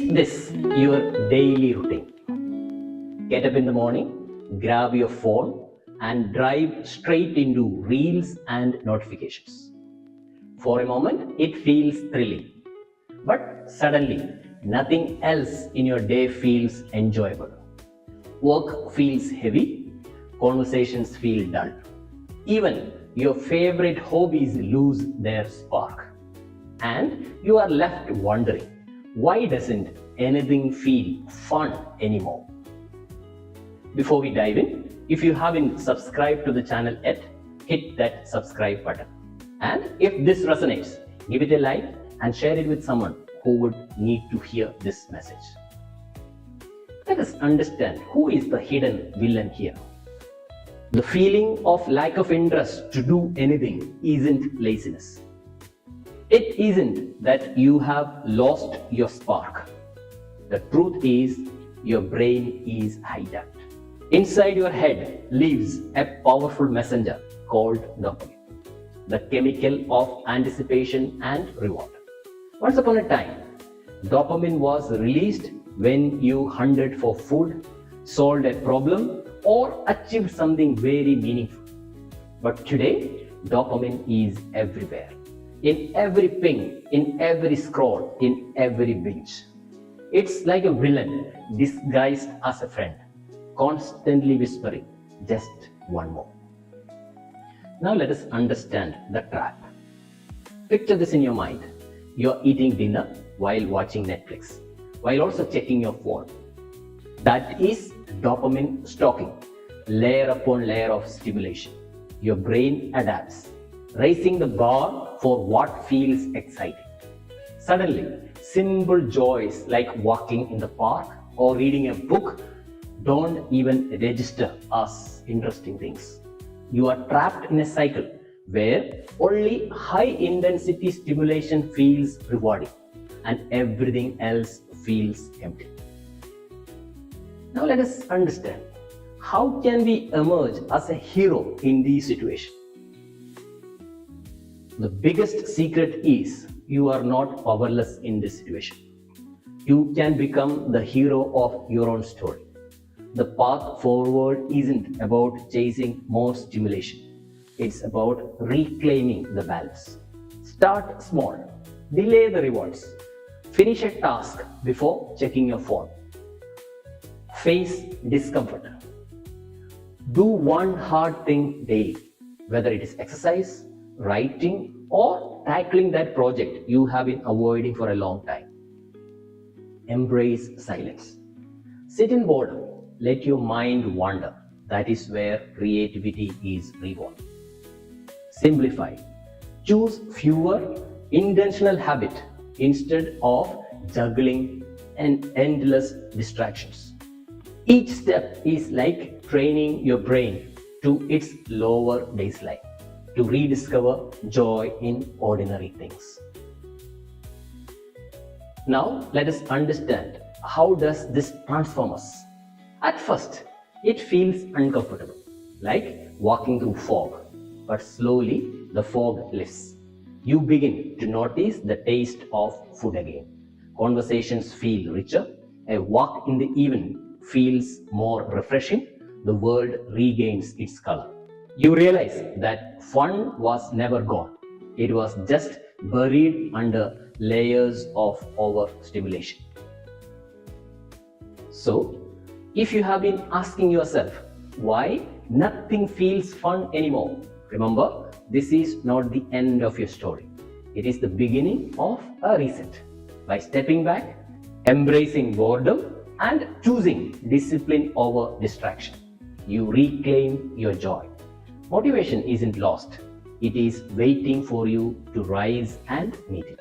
Is this your daily routine? Get up in the morning, grab your phone, and drive straight into reels and notifications. For a moment, it feels thrilling, but suddenly, nothing else in your day feels enjoyable. Work feels heavy, conversations feel dull. Even your favorite hobbies lose their spark. And you are left wondering, why doesn't anything feel fun anymore? Before we dive in, if you haven't subscribed to the channel yet, hit that subscribe button. And if this resonates, give it a like and share it with someone who would need to hear this message. Let us understand who is the hidden villain here. The feeling of lack of interest to do anything isn't laziness. It isn't that you have lost your spark. The truth is, your brain is hijacked. Inside your head lives a powerful messenger called dopamine, the chemical of anticipation and reward. Once upon a time, dopamine was released when you hunted for food, solved a problem, or achieved something very meaningful. But today, dopamine is everywhere. In every ping, in every scroll, in every binge. It's like a villain disguised as a friend, constantly whispering, just one more. Now let us understand the trap. Picture this in your mind. You're eating dinner while watching Netflix, while also checking your phone. That is dopamine stalking, layer upon layer of stimulation. Your brain adapts, raising the bar for what feels exciting. Suddenly, simple joys like walking in the park or reading a book don't even register as interesting things. You are trapped in a cycle where only high-intensity stimulation feels rewarding and everything else feels empty. Now let us understand, how can we emerge as a hero in these situations? The biggest secret is you are not powerless in this situation. You can become the hero of your own story. The path forward isn't about chasing more stimulation. It's about reclaiming the balance. Start small. Delay the rewards. Finish a task before checking your phone. Face discomfort. Do one hard thing daily, whether it is exercise, writing, or tackling that project you have been avoiding for a long time. Embrace silence. Sit in boredom. Let your mind wander. That is where creativity is reborn. Simplify. Choose fewer intentional habits instead of juggling and endless distractions. Each step is like training your brain to its lower baseline to rediscover joy in ordinary things. Now let us understand, how does this transform us? At first, it feels uncomfortable, like walking through fog, but slowly the fog lifts. You begin to notice the taste of food again. Conversations feel richer. A walk in the evening feels more refreshing. The world regains its color. You realize that fun was never gone. It was just buried under layers of overstimulation. So, if you have been asking yourself why nothing feels fun anymore, remember, this is not the end of your story. It is the beginning of a reset. By stepping back, embracing boredom, and choosing discipline over distraction, you reclaim your joy. Motivation isn't lost. It is waiting for you to rise and meet it.